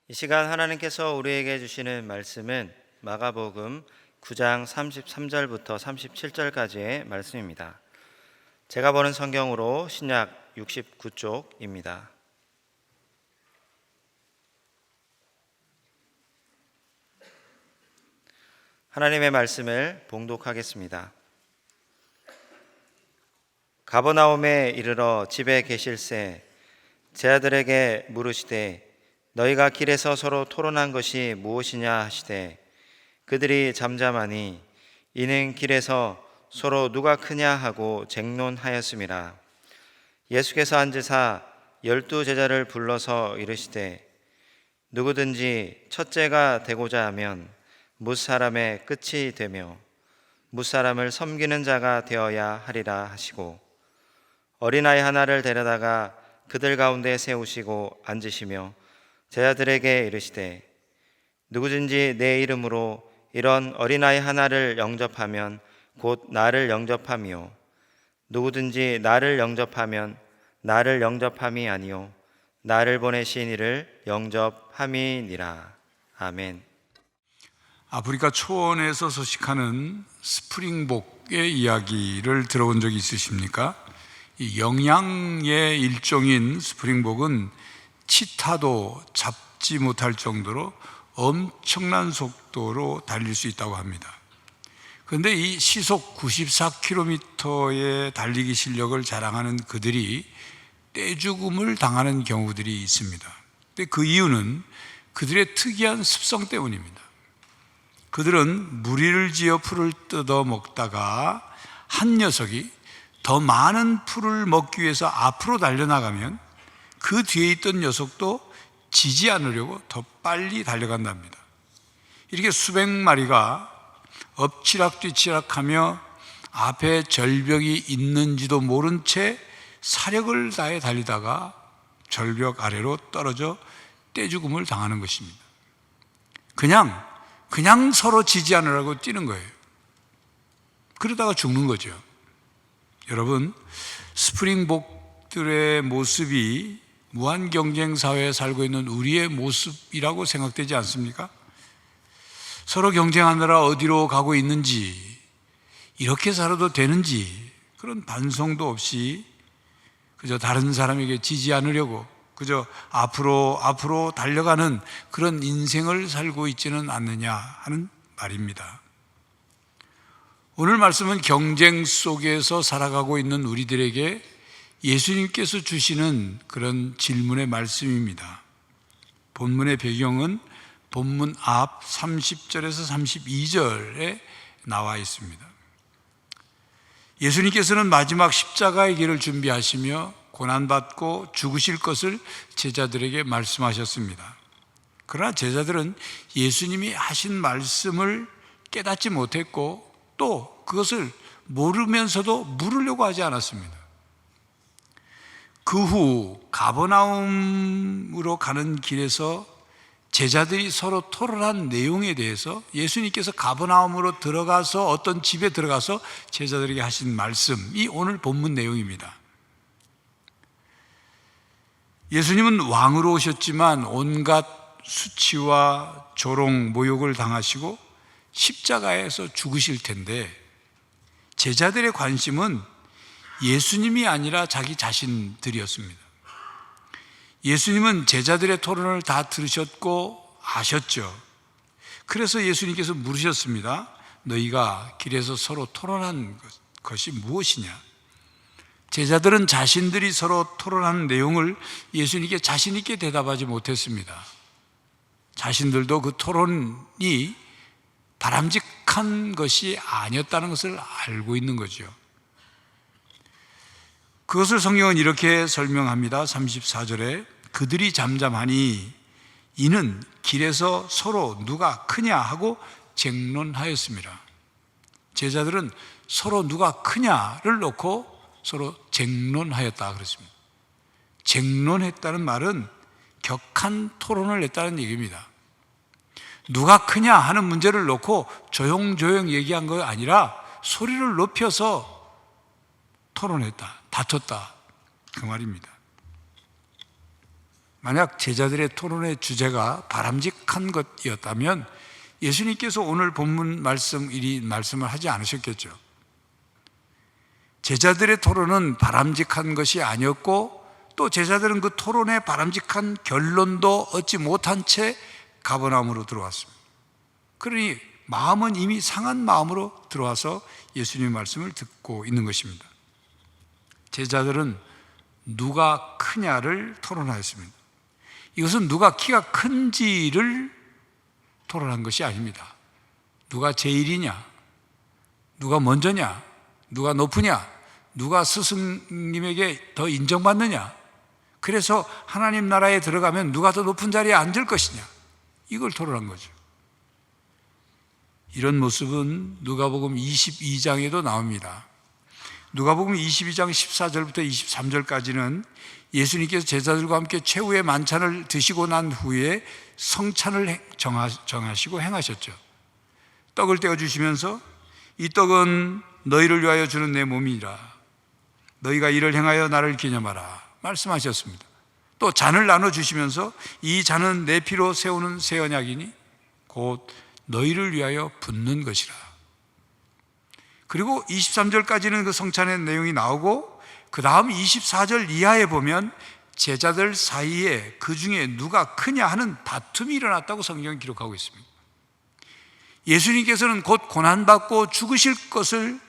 이 시간 하나님께서 우리에게 주시는 말씀은 마가복음 9장 33절부터 37절까지의 말씀입니다. 제가 보는 성경으로 신약 69쪽입니다. 하나님의 말씀을 봉독하겠습니다. 가버나움에 이르러 집에 계실새 제 아들에게 물으시되 너희가 길에서 서로 토론한 것이 무엇이냐 하시되 그들이 잠잠하니 이는 길에서 서로 누가 크냐 하고 쟁론하였음이라. 예수께서 앉으사 12 제자를 불러서 이르시되 누구든지 첫째가 되고자 하면 뭇사람의 끝이 되며 뭇사람을 섬기는 자가 되어야 하리라 하시고 어린아이 하나를 데려다가 그들 가운데 세우시고 앉으시며 제자들에게 이르시되 누구든지 내 이름으로 이런 어린아이 하나를 영접하면 곧 나를 영접함이요 누구든지 나를 영접하면 나를 영접함이 아니요 나를 보내신 이를 영접함이니라. 아멘. 아프리카 초원에서 서식하는 스프링복의 이야기를 들어본 적이 있으십니까? 이 영양의 일종인 스프링복은 치타도 잡지 못할 정도로 엄청난 속도로 달릴 수 있다고 합니다. 그런데 이 시속 94km의 달리기 실력을 자랑하는 그들이 떼죽음을 당하는 경우들이 있습니다. 근데 그 이유는 그들의 특이한 습성 때문입니다. 그들은 무리를 지어 풀을 뜯어 먹다가 한 녀석이 더 많은 풀을 먹기 위해서 앞으로 달려나가면 그 뒤에 있던 녀석도 지지 않으려고 더 빨리 달려간답니다. 이렇게 수백 마리가 엎치락뒤치락하며 앞에 절벽이 있는지도 모른 채 사력을 다해 달리다가 절벽 아래로 떨어져 떼죽음을 당하는 것입니다. 그냥 서로 지지 않으라고 뛰는 거예요. 그러다가 죽는 거죠. 여러분, 스프링복들의 모습이 무한 경쟁 사회에 살고 있는 우리의 모습이라고 생각되지 않습니까? 서로 경쟁하느라 어디로 가고 있는지, 이렇게 살아도 되는지 그런 반성도 없이 그저 다른 사람에게 지지 않으려고 그저 앞으로 달려가는 그런 인생을 살고 있지는 않느냐 하는 말입니다. 오늘 말씀은 경쟁 속에서 살아가고 있는 우리들에게 예수님께서 주시는 그런 질문의 말씀입니다. 본문의 배경은 본문 앞 30절에서 32절에 나와 있습니다. 예수님께서는 마지막 십자가의 길을 준비하시며 고난받고 죽으실 것을 제자들에게 말씀하셨습니다. 그러나 제자들은 예수님이 하신 말씀을 깨닫지 못했고 또 그것을 모르면서도 물으려고 하지 않았습니다. 그 후 가버나움으로 가는 길에서 제자들이 서로 토론한 내용에 대해서 예수님께서 가버나움으로 들어가서 어떤 집에 들어가서 제자들에게 하신 말씀이 오늘 본문 내용입니다. 예수님은 왕으로 오셨지만 온갖 수치와 조롱, 모욕을 당하시고 십자가에서 죽으실 텐데 제자들의 관심은 예수님이 아니라 자기 자신들이었습니다. 예수님은 제자들의 토론을 다 들으셨고 아셨죠. 그래서 예수님께서 물으셨습니다. 너희가 길에서 서로 토론한 것이 무엇이냐? 제자들은 자신들이 서로 토론하는 내용을 예수님께 자신 있게 대답하지 못했습니다. 자신들도 그 토론이 바람직한 것이 아니었다는 것을 알고 있는 거죠. 그것을 성경은 이렇게 설명합니다. 34절에 그들이 잠잠하니 이는 길에서 서로 누가 크냐 하고 쟁론하였습니다. 제자들은 서로 누가 크냐를 놓고 서로 쟁론하였다 그랬습니다. 쟁론했다는 말은 격한 토론을 했다는 얘기입니다. 누가 크냐 하는 문제를 놓고 조용조용 얘기한 거 아니라 소리를 높여서 토론했다, 다퉜다 그 말입니다. 만약 제자들의 토론의 주제가 바람직한 것이었다면 예수님께서 오늘 본문 말씀을 하지 않으셨겠죠. 제자들의 토론은 바람직한 것이 아니었고 또 제자들은 그 토론의 바람직한 결론도 얻지 못한 채 가버나움으로 들어왔습니다. 그러니 마음은 이미 상한 마음으로 들어와서 예수님의 말씀을 듣고 있는 것입니다. 제자들은 누가 크냐를 토론하였습니다. 이것은 누가 키가 큰지를 토론한 것이 아닙니다. 누가 제일이냐, 누가 먼저냐, 누가 높으냐, 누가 스승님에게 더 인정받느냐, 그래서 하나님 나라에 들어가면 누가 더 높은 자리에 앉을 것이냐, 이걸 토론한 거죠. 이런 모습은 누가복음 22장에도 나옵니다. 누가복음 22장 14절부터 23절까지는 예수님께서 제자들과 함께 최후의 만찬을 드시고 난 후에 성찬을 정하시고 행하셨죠. 떡을 떼어주시면서 이 떡은 너희를 위하여 주는 내 몸이라, 너희가 이를 행하여 나를 기념하라 말씀하셨습니다. 또 잔을 나눠주시면서 이 잔은 내 피로 세우는 새 언약이니 곧 너희를 위하여 붓는 것이라. 그리고 23절까지는 그 성찬의 내용이 나오고 그 다음 24절 이하에 보면 제자들 사이에 그 중에 누가 크냐 하는 다툼이 일어났다고 성경이 기록하고 있습니다. 예수님께서는 곧 고난받고 죽으실 것을,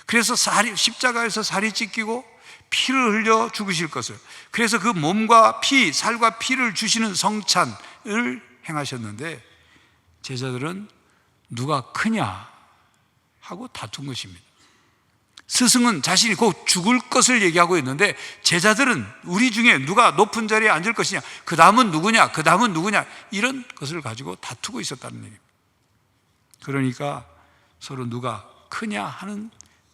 그래서 십자가에서 살이 찢기고 피를 흘려 죽으실 것을, 그래서 그 몸과 피, 살과 피를 주시는 성찬을 행하셨는데 제자들은 누가 크냐 하고 다툰 것입니다. 스승은 자신이 곧 죽을 것을 얘기하고 있는데 제자들은 우리 중에 누가 높은 자리에 앉을 것이냐, 그 다음은 누구냐, 그 다음은 누구냐, 이런 것을 가지고 다투고 있었다는 얘기입니다. 그러니까 서로 누가 크냐 하는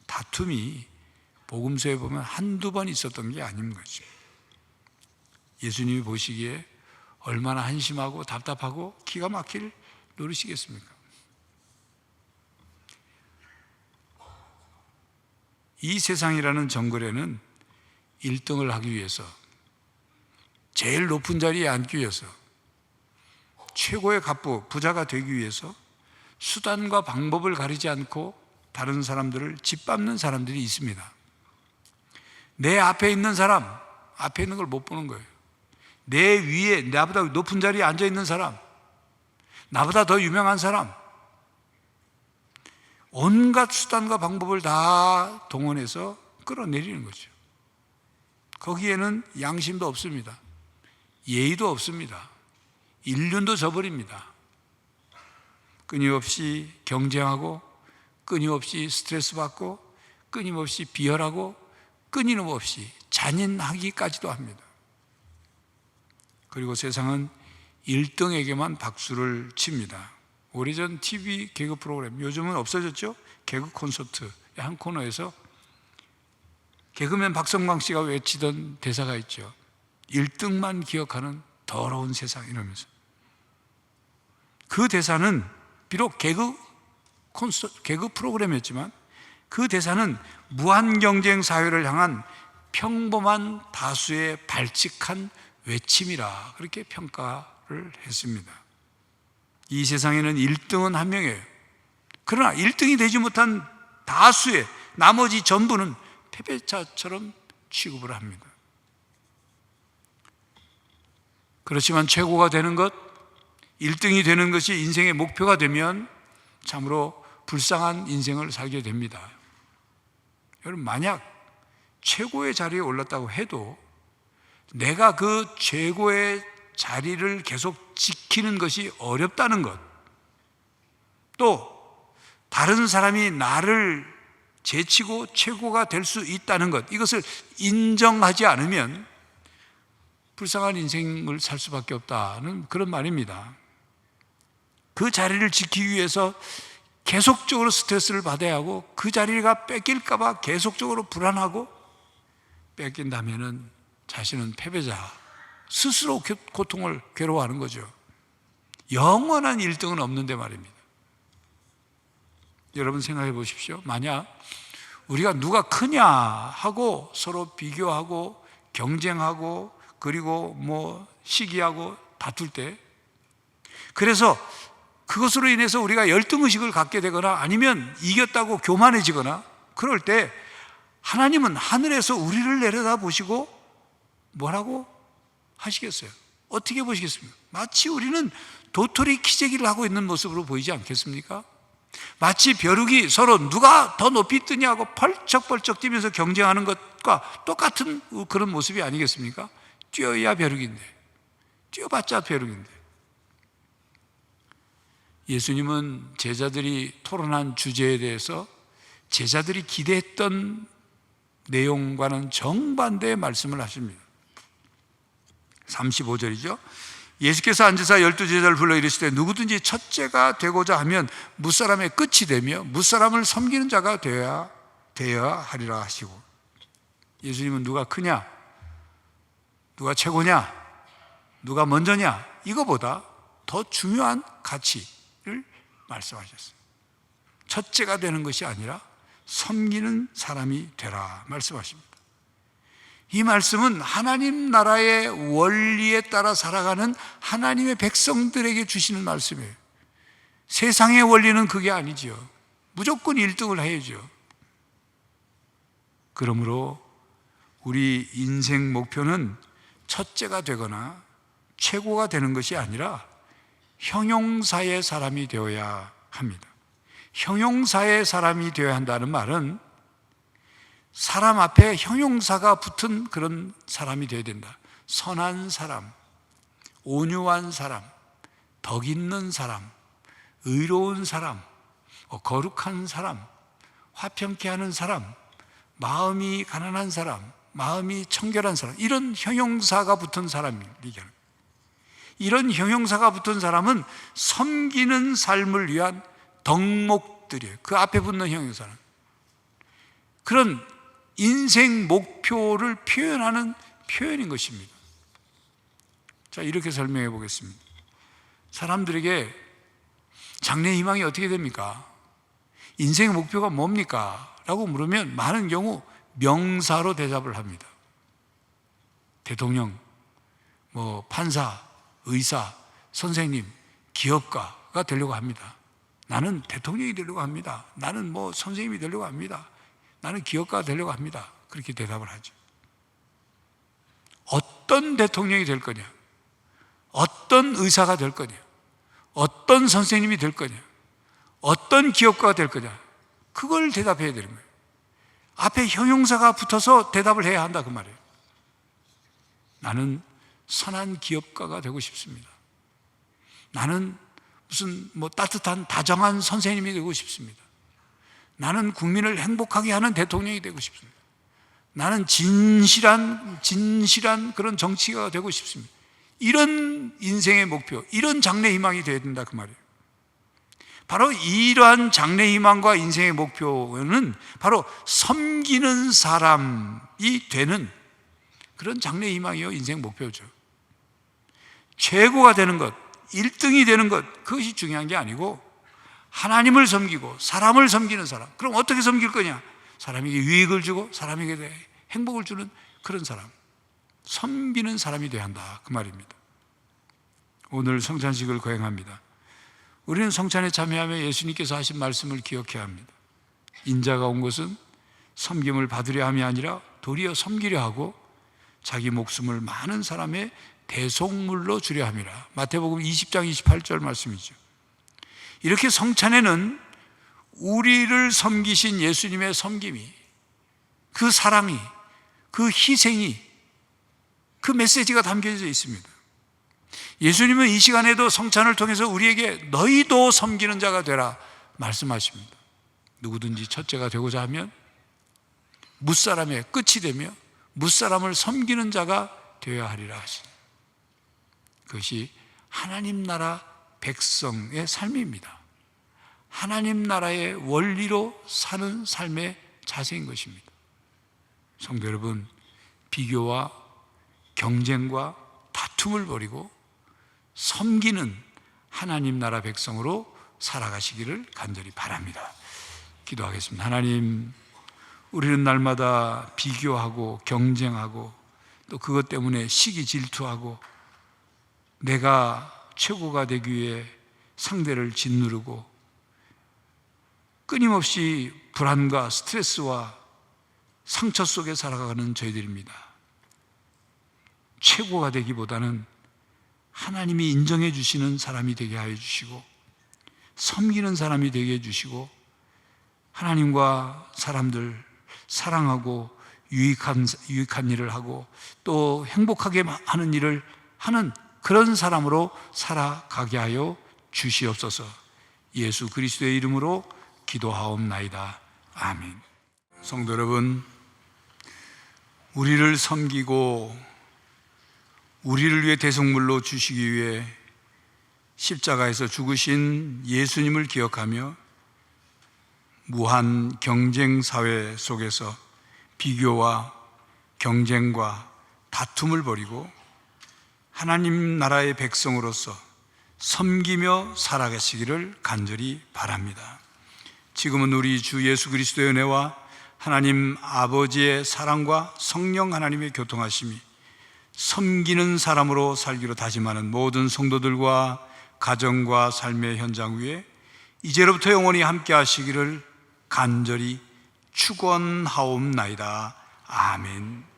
다툼이 복음서에 보면 한두 번 있었던 게 아닌 거죠. 예수님이 보시기에 얼마나 한심하고 답답하고 기가 막힐 노릇이겠습니까? 이 세상이라는 정글에는 1등을 하기 위해서, 제일 높은 자리에 앉기 위해서, 최고의 갑부, 부자가 되기 위해서 수단과 방법을 가리지 않고 다른 사람들을 짓밟는 사람들이 있습니다. 내 앞에 있는 사람, 앞에 있는 걸 못 보는 거예요. 내 위에, 나보다 높은 자리에 앉아 있는 사람, 나보다 더 유명한 사람, 온갖 수단과 방법을 다 동원해서 끌어내리는 거죠. 거기에는 양심도 없습니다. 예의도 없습니다. 인륜도 저버립니다. 끊임없이 경쟁하고, 끊임없이 스트레스 받고, 끊임없이 비열하고, 끊임없이 잔인하기까지도 합니다. 그리고 세상은 1등에게만 박수를 칩니다. 오래전 TV 개그 프로그램, 요즘은 없어졌죠? 개그 콘서트의 한 코너에서 개그맨 박성광 씨가 외치던 대사가 있죠. 1등만 기억하는 더러운 세상, 이러면서. 그 대사는 비록 개그 프로그램이었지만 그 대사는 무한 경쟁 사회를 향한 평범한 다수의 발칙한 외침이라 그렇게 평가를 했습니다. 이 세상에는 1등은 한 명이에요. 그러나 1등이 되지 못한 다수의 나머지 전부는 패배자처럼 취급을 합니다. 그렇지만 최고가 되는 것, 1등이 되는 것이 인생의 목표가 되면 참으로 불쌍한 인생을 살게 됩니다. 여러분, 만약 최고의 자리에 올랐다고 해도 내가 그 최고의 자리를 계속 지키는 것이 어렵다는 것, 또 다른 사람이 나를 제치고 최고가 될 수 있다는 것, 이것을 인정하지 않으면 불쌍한 인생을 살 수밖에 없다는 그런 말입니다. 그 자리를 지키기 위해서 계속적으로 스트레스를 받아야 하고, 그 자리가 뺏길까 봐 계속적으로 불안하고, 뺏긴다면은 자신은 패배자, 스스로 고통을 괴로워하는 거죠. 영원한 1등은 없는데 말입니다. 여러분 생각해 보십시오. 만약 우리가 누가 크냐 하고 서로 비교하고 경쟁하고 그리고 뭐 시기하고 다툴 때, 그래서 그것으로 인해서 우리가 열등의식을 갖게 되거나 아니면 이겼다고 교만해지거나 그럴 때 하나님은 하늘에서 우리를 내려다 보시고 뭐라고 하시겠어요? 어떻게 보시겠습니까? 마치 우리는 도토리 키재기를 하고 있는 모습으로 보이지 않겠습니까? 마치 벼룩이 서로 누가 더 높이 뜨냐고 펄쩍펄쩍 뛰면서 경쟁하는 것과 똑같은 그런 모습이 아니겠습니까? 뛰어야 벼룩인데, 뛰어봤자 벼룩인데. 예수님은 제자들이 토론한 주제에 대해서 제자들이 기대했던 내용과는 정반대의 말씀을 하십니다. 35절이죠. 예수께서 앉으사 12제자를 불러 이르시되 누구든지 첫째가 되고자 하면 무사람의 끝이 되며 무사람을 섬기는 자가 되어야 하리라 하시고, 예수님은 누가 크냐, 누가 최고냐, 누가 먼저냐, 이거보다 더 중요한 가치를 말씀하셨어요. 첫째가 되는 것이 아니라 섬기는 사람이 되라 말씀하십니다. 이 말씀은 하나님 나라의 원리에 따라 살아가는 하나님의 백성들에게 주시는 말씀이에요. 세상의 원리는 그게 아니지요. 무조건 1등을 해야죠. 그러므로 우리 인생 목표는 첫째가 되거나 최고가 되는 것이 아니라 형용사의 사람이 되어야 합니다. 형용사의 사람이 되어야 한다는 말은 사람 앞에 형용사가 붙은 그런 사람이 되어야 된다. 선한 사람, 온유한 사람, 덕 있는 사람, 의로운 사람, 거룩한 사람, 화평케 하는 사람, 마음이 가난한 사람, 마음이 청결한 사람, 이런 형용사가 붙은 사람을 얘기하는 거예요. 이런 형용사가 붙은 사람은 섬기는 삶을 위한 덕목들이에요. 그 앞에 붙는 형용사는 그런 인생 목표를 표현하는 표현인 것입니다. 자, 이렇게 설명해 보겠습니다. 사람들에게 장래 희망이 어떻게 됩니까? 인생의 목표가 뭡니까? 라고 물으면 많은 경우 명사로 대답을 합니다. 대통령, 판사, 의사, 선생님, 기업가가 되려고 합니다. 나는 대통령이 되려고 합니다. 나는 선생님이 되려고 합니다. 나는 기업가가 되려고 합니다. 그렇게 대답을 하죠. 어떤 대통령이 될 거냐, 어떤 의사가 될 거냐, 어떤 선생님이 될 거냐, 어떤 기업가가 될 거냐, 그걸 대답해야 되는 거예요. 앞에 형용사가 붙어서 대답을 해야 한다 그 말이에요. 나는 선한 기업가가 되고 싶습니다. 나는 무슨 따뜻한 다정한 선생님이 되고 싶습니다. 나는 국민을 행복하게 하는 대통령이 되고 싶습니다. 나는 진실한 그런 정치가 되고 싶습니다. 이런 인생의 목표, 이런 장래 희망이 되어야 된다 그 말이에요. 바로 이러한 장래 희망과 인생의 목표는 바로 섬기는 사람이 되는 그런 장래 희망이요, 인생 목표죠. 최고가 되는 것, 1등이 되는 것, 그것이 중요한 게 아니고 하나님을 섬기고 사람을 섬기는 사람. 그럼 어떻게 섬길 거냐? 사람에게 유익을 주고 사람에게 행복을 주는 그런 사람, 섬기는 사람이 되어야 한다 그 말입니다. 오늘 성찬식을 거행합니다. 우리는 성찬에 참여하며 예수님께서 하신 말씀을 기억해야 합니다. 인자가 온 것은 섬김을 받으려 함이 아니라 도리어 섬기려 하고 자기 목숨을 많은 사람의 대속물로 주려 함이라. 마태복음 20장 28절 말씀이죠. 이렇게 성찬에는 우리를 섬기신 예수님의 섬김이, 그 사랑이, 그 희생이, 그 메시지가 담겨져 있습니다. 예수님은 이 시간에도 성찬을 통해서 우리에게 너희도 섬기는 자가 되라 말씀하십니다. 누구든지 첫째가 되고자 하면 무사람의 끝이 되며 무사람을 섬기는 자가 되어야 하리라 하시니, 그것이 하나님 나라 백성의 삶입니다. 하나님 나라의 원리로 사는 삶의 자세인 것입니다. 성도 여러분, 비교와 경쟁과 다툼을 버리고 섬기는 하나님 나라 백성으로 살아가시기를 간절히 바랍니다. 기도하겠습니다. 하나님, 우리는 날마다 비교하고 경쟁하고 또 그것 때문에 시기 질투하고 내가 최고가 되기 위해 상대를 짓누르고 끊임없이 불안과 스트레스와 상처 속에 살아가는 저희들입니다. 최고가 되기보다는 하나님이 인정해 주시는 사람이 되게 하여 주시고 섬기는 사람이 되게 해 주시고 하나님과 사람들 사랑하고 유익한 일을 하고 또 행복하게 하는 일을 하는 그런 사람으로 살아가게 하여 주시옵소서. 예수 그리스도의 이름으로 기도하옵나이다. 아멘. 성도 여러분, 우리를 섬기고 우리를 위해 대속물로 주시기 위해 십자가에서 죽으신 예수님을 기억하며 무한 경쟁 사회 속에서 비교와 경쟁과 다툼을 벌이고 하나님 나라의 백성으로서 섬기며 살아가시기를 간절히 바랍니다. 지금은 우리 주 예수 그리스도의 은혜와 하나님 아버지의 사랑과 성령 하나님의 교통하심이 섬기는 사람으로 살기로 다짐하는 모든 성도들과 가정과 삶의 현장 위에 이제로부터 영원히 함께 하시기를 간절히 축원하옵나이다. 아멘.